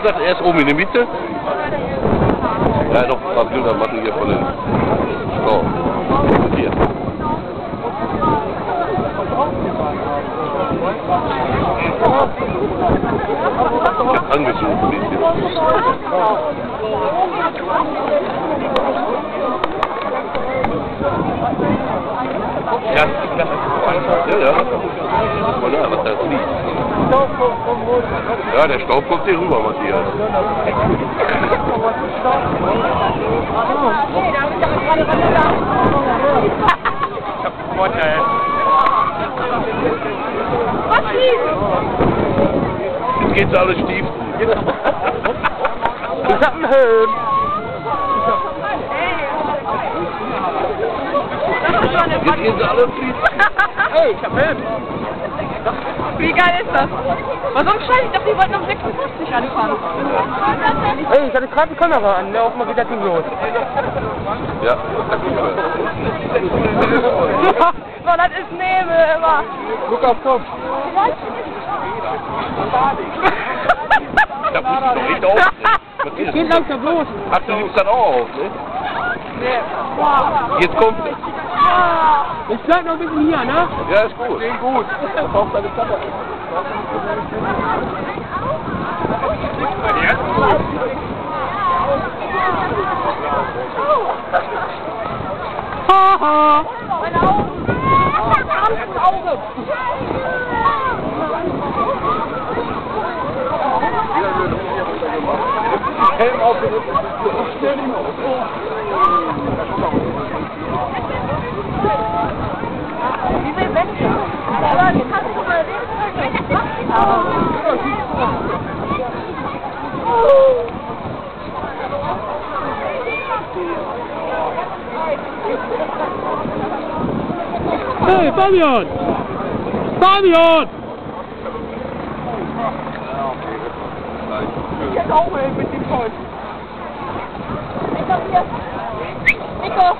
gesagt, erst oben in der Mitte. Ja, noch ein paar Bilder machen hier von den... Oh, hier. Ich hab angesucht ein bisschen. Ja, ja. Voilà, was da fließt. Ja, der Staub kommt hier rüber, Matthias. Ich hab Vorteil. Was fließt? Jetzt geht's alle Stiefel. Ich hab einen Helm. Jetzt gehen sie alle fließen. Hey, ich hab einen Helm. Wie geil ist das? Was sonst scheiße, ich dachte, die wollten auf 56 anfahren. Hey, ich hatte gerade eine Kamera an, ne? Auf mal wieder Ding los. Ja, das ist gut. Boah, das ist Nebel immer. Lukas, komm. Da musst du doch nicht aufnehmen. Geht langsam los. Ach, du nimmst dann auch auf, ne? Nee. Wow. Jetzt kommt... Ich bleib noch ein bisschen hier, ne? Ja, ist gut. Geht gut. Braucht deine Kamera. Haha. Meine Augen. Ins Auge. Helm aufgesetzt. Wie viel Menschen? Aber jetzt hast du mal Hey, Fabian! Fabian! Jetzt auch mal mit dem Kreuz. Nico, hier. Nico.